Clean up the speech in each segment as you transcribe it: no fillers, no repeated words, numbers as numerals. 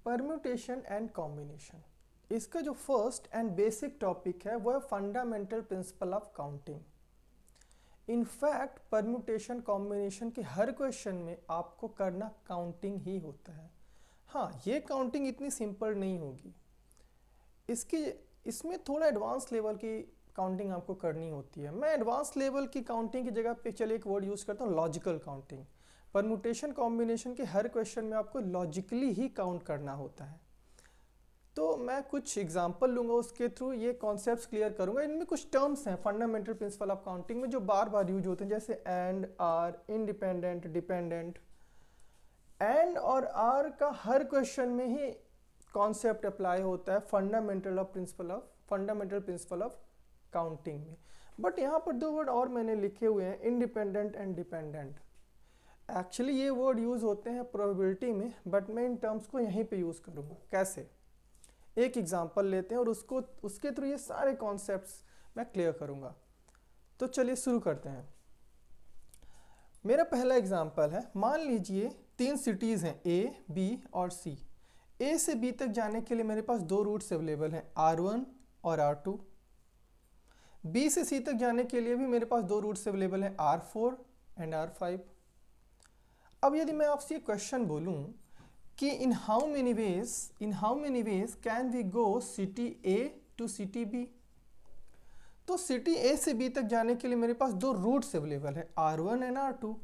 Permutation and combination, इसका जो first and basic topic है वो है fundamental principle of counting. In fact permutation combination के हर क्वेश्चन में आपको करना काउंटिंग ही होता है। हाँ, ये काउंटिंग इतनी सिंपल नहीं होगी, इसमें थोड़ा एडवांस लेवल की काउंटिंग आपको करनी होती है। मैं एडवांस लेवल की काउंटिंग की जगह पे चलिए एक वर्ड यूज़ करता हूँ, लॉजिकल काउंटिंग। परम्यूटेशन कॉम्बिनेशन के हर क्वेश्चन में आपको लॉजिकली ही काउंट करना होता है। तो मैं कुछ एग्जांपल लूंगा, उसके थ्रू ये कॉन्सेप्ट्स क्लियर करूंगा। इनमें कुछ टर्म्स हैं फंडामेंटल प्रिंसिपल ऑफ काउंटिंग में जो बार बार यूज होते हैं, जैसे and, or, independent, dependent. And और आर का हर क्वेश्चन में ही कॉन्सेप्ट अप्लाई होता है फंडामेंटल प्रिंसिपल ऑफ काउंटिंग में। बट यहाँ पर दो वर्ड और मैंने लिखे हुए हैं, इंडिपेंडेंट एंड डिपेंडेंट। एक्चुअली ये वर्ड यूज होते हैं प्रोबेबिलिटी में, बट मैं इन टर्म्स को यहीं पे यूज करूँगा। कैसे? एक एग्जांपल लेते हैं और उसके थ्रू ये सारे कॉन्सेप्ट्स मैं क्लियर करूँगा। तो चलिए शुरू करते हैं। मेरा पहला एग्जांपल है, मान लीजिए 3 सिटीज़ हैं ए, बी और सी। ए से बी तक जाने के लिए मेरे पास 2 रूट्स अवेलेबल हैं, R1 और R2। बी से सी तक जाने के लिए भी मेरे पास 2 रूट्स अवेलेबल हैं, R4 एंड R5। अब यदि मैं आपसे क्वेश्चन बोलूं कि in how many ways can we go city A to city B, तो सिटी ए से बी तक जाने के लिए मेरे पास 2 रूट्स अवेलेबल है, R1 एंड R2।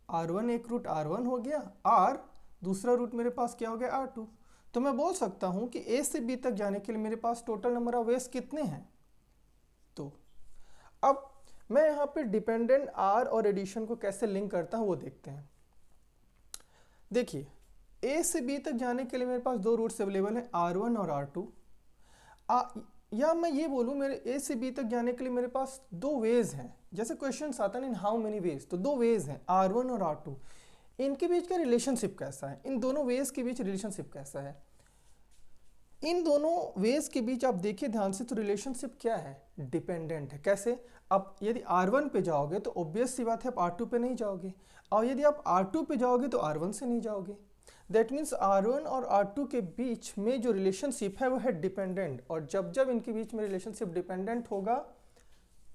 R1 एक रूट R1 हो गया, R दूसरा रूट मेरे पास क्या हो गया, R2। तो मैं बोल सकता हूं कि ए से बी तक जाने के लिए मेरे पास टोटल नंबर ऑफ वेज कितने हैं। तो अब मैं यहाँ पे डिपेंडेंट R और एडिशन को कैसे लिंक करता हूँ वो देखते हैं। देखिए, ए से बी तक जाने के लिए मेरे पास 2 रूट्स अवेलेबल हैं, R1 और R2। या मैं ये बोलूँ मेरे ए से बी तक जाने के लिए मेरे पास 2 वेज हैं। जैसे क्वेश्चन आता है इन हाउ मेनी वेज, तो 2 वेज हैं, R1 और R2। इनके बीच का रिलेशनशिप कैसा है, इन दोनों वेज के बीच रिलेशनशिप कैसा है। इन दोनों वेज के बीच आप देखिए ध्यान से, तो रिलेशनशिप क्या है, डिपेंडेंट है। कैसे? अब यदि R1 पे जाओगे तो ऑब्वियस सी बात है आप R2 पे नहीं जाओगे, और यदि आप R2 पे जाओगे तो R1 से नहीं जाओगे। दैट मीन्स R1 और R2 के बीच में जो रिलेशनशिप है वो है डिपेंडेंट, और जब जब इनके बीच में रिलेशनशिप डिपेंडेंट होगा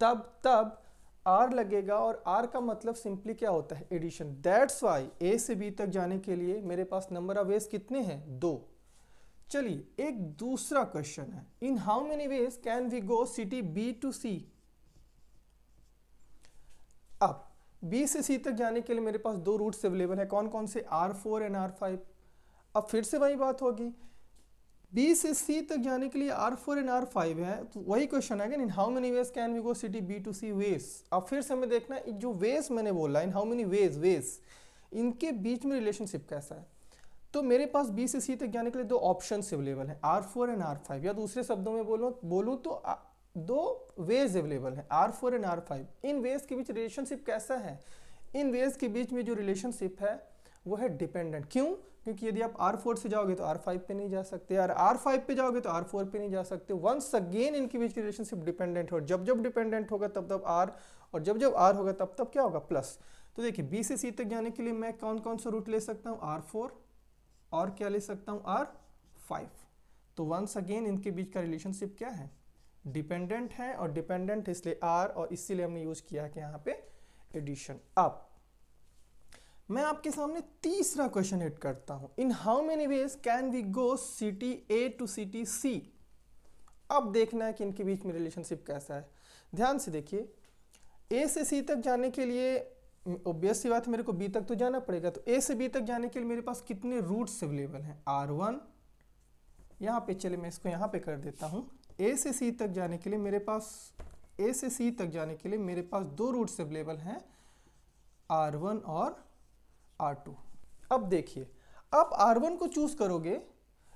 तब R लगेगा, और R का मतलब सिंपली क्या होता है, एडिशन। दैट्स वाई A से B तक जाने के लिए मेरे पास नंबर ऑफ वेज कितने हैं, 2। चलिए एक दूसरा क्वेश्चन है, in how many ways can we go city B to C. अब बी से सी तक जाने के लिए मेरे पास 2 रूट्स अवेलेबल है, कौन कौन से, R4 एंड R5। अब फिर से वही बात होगी, बी से सी तक जाने के लिए R4 एंड R5 है, तो वही क्वेश्चन है in how many ways can we go city B to C ways. अब फिर से हमें देखना है जो वेज मैंने बोला, इन हाउ मेनी वेज इनके बीच में रिलेशनशिप कैसा है। तो मेरे पास बी से सी तक जाने के लिए 2 ऑप्शंस अवेलेबल हैं, R4 एंड R5, या दूसरे शब्दों में बोलूं तो 2 वेज अवेलेबल हैं, R4 and R5। In veg के बीच रिलेशनशिप कैसा है, इन वेज के बीच में जो रिलेशनशिप है वो है डिपेंडेंट। क्यों? क्योंकि यदि आप R4 से जाओगे तो R5 पे नहीं जा सकते, और R5 पे जाओगे तो R4 पे नहीं जा सकते। वंस अगेन इनके बीच रिलेशनशिप डिपेंडेंट हो, जब जब डिपेंडेंट होगा तब तब R, और जब जब R होगा तब तब क्या होगा, प्लस। तो देखिए बी से सी तक जाने के लिए मैं कौन कौन सा रूट ले सकता हूँ, R4, और क्या ले सकता हूँ, R5। तो वंस अगेन इनके बीच का रिलेशनशिप क्या है, डिपेंडेंट है, और डिपेंडेंट इसलिए R, और इसीलिए हमने यूज किया कि यहाँ पे एडिशन। अब मैं आपके सामने तीसरा क्वेश्चन हिट करता हूं, in how many ways can we go city A to city C. अब देखना है कि इनके बीच में रिलेशनशिप कैसा है। ध्यान से देखिए, ए से सी तक जाने के लिए ऑब्वियस सी बात है मेरे को बी तक तो जाना पड़ेगा, तो ए से बी तक जाने के लिए मेरे पास कितने रूट्स अवेलेबल हैं, R1। यहाँ पे चले मैं इसको यहाँ पे कर देता हूँ। ए से सी तक जाने के लिए मेरे पास 2 रूट्स अवेलेबल हैं, R1 और R2। अब देखिए, आप R1 को चूज करोगे,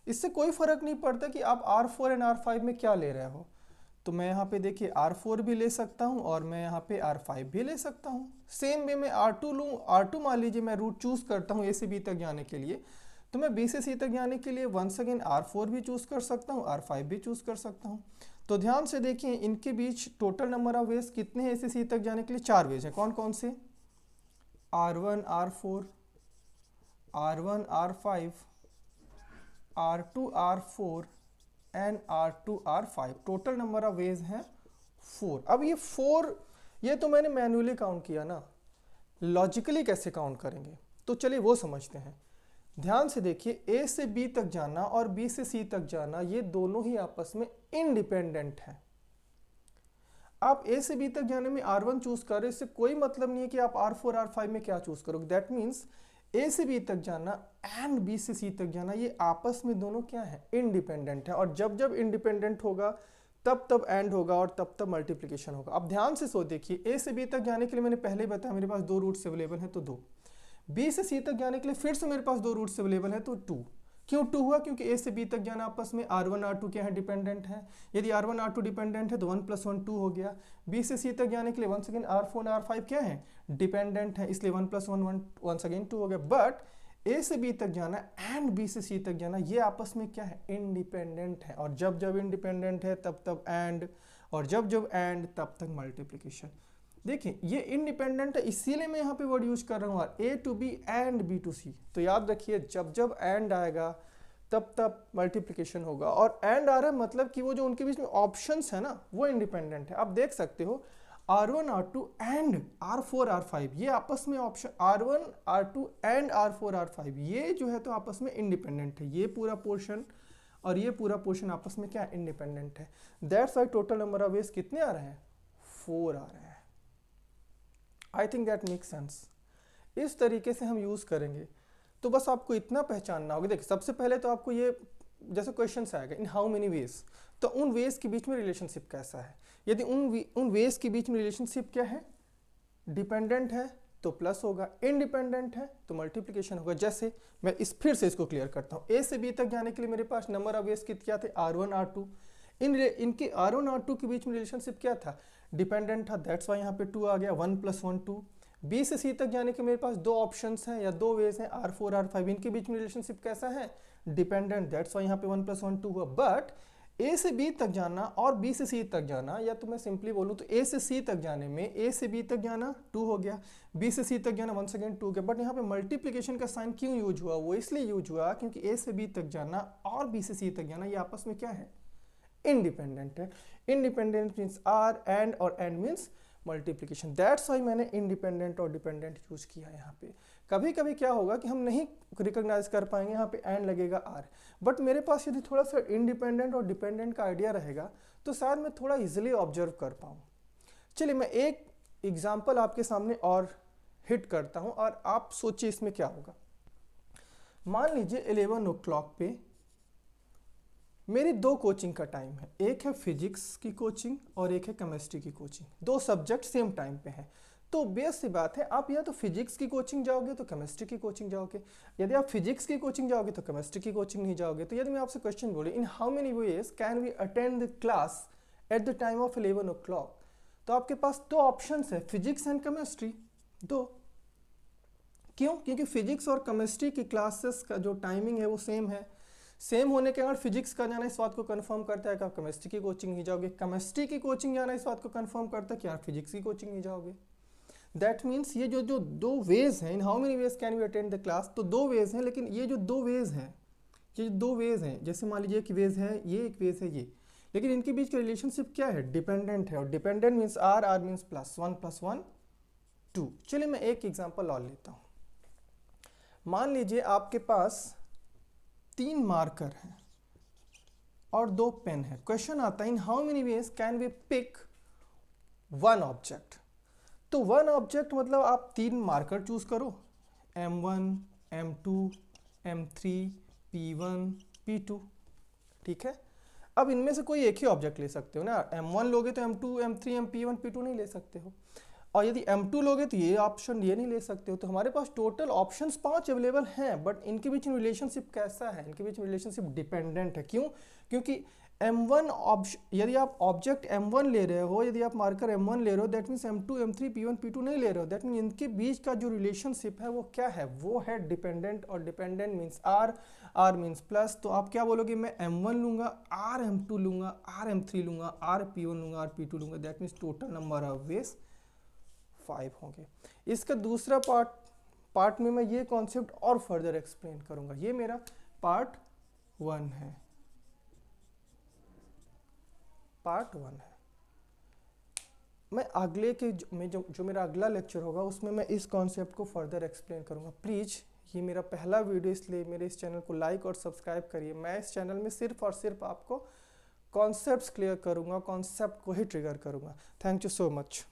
इससे कोई फर्क नहीं पड़ता कि आप R4 एंड R5 में क्या ले रहे हो। तो मैं यहाँ पे देखिए R4 भी ले सकता हूँ, और मैं यहाँ पे R5 भी ले सकता हूँ। सेम वे में R2 लूँ, R2 मान लीजिए मैं रूट चूज करता हूँ ए से बी तक जाने के लिए, तो मैं बी से सी तक जाने के लिए वंस अगेन R4 भी चूज कर सकता हूँ, R5 भी चूज कर सकता हूँ। तो ध्यान से देखिए इनके बीच टोटल नंबर ऑफ वेज कितने हैं, ए से सी तक जाने के लिए 4 वेज हैं। कौन कौन से, R1 R4, R1 R5, R2 R4 and R2 R5, total number of ways हैं 4। अब ये 4 ये तो मैंने मैन्युअली काउंट किया ना, लॉजिकली कैसे काउंट करेंगे, तो चलिए वो समझते हैं। ध्यान से देखिए, A से B तक जाना और B से C तक जाना ये दोनों ही आपस में इंडिपेंडेंट हैं। आप A से B तक जाने में R1 चूज कर रहे हो, इससे कोई मतलब नहीं है कि आप R4 R5 में क्या चूज करोगे। दैट मीन्स A से B तक जाना एंड B से C तक जाना ये आपस में दोनों क्या है, इंडिपेंडेंट है। और जब जब इंडिपेंडेंट होगा तब तब एंड होगा और तब तब मल्टीप्लिकेशन होगा। अब ध्यान से सो देखिए, A से B तक जाने के लिए मैंने पहले ही बताया मेरे पास 2 रूट्स अवेलेबल हैं तो 2, B से C तक जाने के लिए फिर से मेरे पास 2 रूट्स अवेलेबल है तो 2। क्यों 2 हुआ? क्योंकि A से B तक जाना आपस में R1 R2 क्या है, डिपेंडेंट है। यदि R1 R2 डिपेंडेंट है तो 1 + 1 2 हो गया। B से C तक जाने के लिए वंस अगेन R4 R5 क्या है, डिपेंडेंट है, इसलिए 1 + 1 वंस अगेन 2 हो गया। बट A से B तक जाना एंड B से C तक जाना ये आपस में क्या है, इंडिपेंडेंट है। और जब जब इंडिपेंडेंट है तब तब एंड, और जब जब एंड तब तक मल्टीप्लिकेशन। देखिए ये इंडिपेंडेंट है, इसीलिए मैं यहाँ पे वर्ड यूज कर रहा हूँ A to B and B to C। तो याद रखिए जब जब एंड आएगा तब तब मल्टीप्लिकेशन होगा। और एंड आ रहा है मतलब कि वो जो उनके बीच में ऑप्शंस है ना वो इंडिपेंडेंट है। आप देख सकते हो R1 R2 and R4 R5 ये आपस में option R1 R2 and R4 R5 ये जो है तो आपस में इंडिपेंडेंट है। ये पूरा पोर्शन और ये पूरा पोर्शन आपस में क्या इंडिपेंडेंट है। That's why total number of ways कितने आ रहे हैं, 4 आ रहे हैं। I think that make sense. इस तरीके से हम यूज करेंगे तो बस आपको इतना पहचानना होगा। देखिए सबसे पहले तो आपको ये जैसे क्वेश्चन आएगा इन हाउ मेनी वेज, तो उन वेज के बीच में रिलेशनशिप कैसा है। यदि उन वेज के बीच में रिलेशनशिप क्या है, डिपेंडेंट है तो प्लस होगा, इंडिपेंडेंट है तो मल्टीप्लिकेशन होगा। जैसे मैं फिर से इसको क्लियर करता हूँ, A से B तक जाने के लिए मेरे पास नंबर ऑफ वेज क्या थे, R1 R2। इनके R1 R2 के बीच में रिलेशनशिप क्या था, डिपेंडेंट था, दैट्स वाई यहाँ पे 2 आ गया, 1 + 1 2। B से C तक जाने के मेरे पास 2 ऑप्शंस हैं या 2 वेज हैं, R4 R5। इनके बीच में रिलेशनशिप कैसा है, डिपेंडेंट, दैट्स वाई यहाँ पे 1 + 1 2 हुआ। बट A से B तक जाना और B से C तक जाना, या तो मैं सिंपली बोलूँ तो A से C तक जाने में A से B तक जाना 2 हो गया, B से C तक जाना वंस अगेन 2 हो गया। बट यहाँ पे मल्टीप्लिकेशन का साइन क्यों यूज हुआ, वो इसलिए यूज हुआ क्योंकि A से B तक जाना और B से C तक जाना ये आपस में क्या है, इंडिपेंडेंट है। इंडिपेंडेंट मीन्स आर एंड और and means multiplication. That's why मैंने इंडिपेंडेंट और डिपेंडेंट यूज किया यहाँ पे। कभी कभी क्या होगा कि हम नहीं रिकॉग्नाइज कर पाएंगे, यहाँ पे एंड लगेगा आर, बट मेरे पास यदि थोड़ा सा इंडिपेंडेंट और डिपेंडेंट का आइडिया रहेगा तो शायद मैं थोड़ा इजिली ऑब्जर्व कर पाऊँ। चलिए मैं एक एग्जाम्पल आपके सामने और हिट करता हूँ और आप सोचिए इसमें क्या होगा। मान लीजिए 11 o'clock पे मेरी 2 कोचिंग का टाइम है, एक है फिजिक्स की कोचिंग और एक है केमिस्ट्री की कोचिंग। 2 सब्जेक्ट सेम टाइम पे हैं, तो बेस सी बात है आप या तो फिजिक्स की कोचिंग जाओगे तो केमिस्ट्री की कोचिंग जाओगे। यदि आप फिजिक्स की कोचिंग जाओगे तो केमिस्ट्री की कोचिंग नहीं जाओगे। तो यदि मैं आपसे क्वेश्चन बोले in how many ways can we attend the class at the time of 11 o'clock, तो आपके पास 2 ऑप्शन है, फिजिक्स एंड केमिस्ट्री। 2 क्यों, क्योंकि फिजिक्स और केमिस्ट्री की क्लासेस का जो टाइमिंग है वो सेम है। सेम होने के कारण फिजिक्स का जाना इस बात को कंफर्म करता है कि आप केमिस्ट्री की कोचिंग नहीं जाओगे, केमिस्ट्री की कोचिंग जाना इस बात को कंफर्म करता है कि आप फिजिक्स की कोचिंग नहीं जाओगे। दैट मीन्स ये जो 2 वेज हैं, in how many ways can we attend the class, तो 2 वेज हैं, लेकिन ये जो 2 वेज हैं, ये 2 वेज हैं, जैसे मान लीजिए एक वेज है ये, एक वेज है ये, लेकिन इनके बीच का रिलेशनशिप क्या है, डिपेंडेंट है। और dependent means or, or means plus, 1 + 1 2। चलिए मैं एक एग्जाम्पल और लेता हूँ। मान लीजिए आपके पास 3 मार्कर हैं और 2 पेन है। क्वेश्चन आता है in how many ways can we pick 1 object. तो 1 ऑब्जेक्ट मतलब आप 3 मार्कर चूज करो, M1 M2 M3 P1 P2, ठीक है। अब इनमें से कोई एक ही ऑब्जेक्ट ले सकते हो ना, M1 लोगे तो M2 M3 P1 P2 नहीं ले सकते हो, और यदि M2 लोगे तो ये ऑप्शन ये नहीं ले सकते हो। तो हमारे पास टोटल ऑप्शंस 5 अवेलेबल हैं, बट इनके बीच में रिलेशनशिप कैसा है, इनके बीच में रिलेशनशिप डिपेंडेंट है। क्यों, क्योंकि M1 यदि आप ऑब्जेक्ट M1 ले रहे हो, यदि आप मार्कर M1 ले रहे हो, that means M2 M3 P1 P2 नहीं ले रहे हो। दैट मीन्स इनके बीच का जो रिलेशनशिप है वो क्या है, वो है डिपेंडेंट, और dependent means or, or means plus. तो आप क्या बोलोगे, मैं M1 लूंगा, R M2 लूंगा, R M3 लूंगा, R P1 लूंगा, R P2 लूंगा। That means total number of ways 5 होंगे। इसका दूसरा पार्ट में मैं ये कॉन्सेप्ट और फर्दर एक्सप्लेन करूंगा। ये मेरा पार्ट 1 है, पार्ट 1 है। मैं अगले के जो मेरा अगला लेक्चर होगा उसमें मैं इस कॉन्सेप्ट को फर्दर एक्सप्लेन करूँगा। प्लीज़ ये मेरा पहला वीडियो, इसलिए मेरे इस चैनल को लाइक और सब्सक्राइब करिए। मैं इस चैनल में सिर्फ और सिर्फ आपको कॉन्सेप्ट्स क्लियर करूँगा, कॉन्सेप्ट को ही ट्रिगर करूँगा। Thank you so much.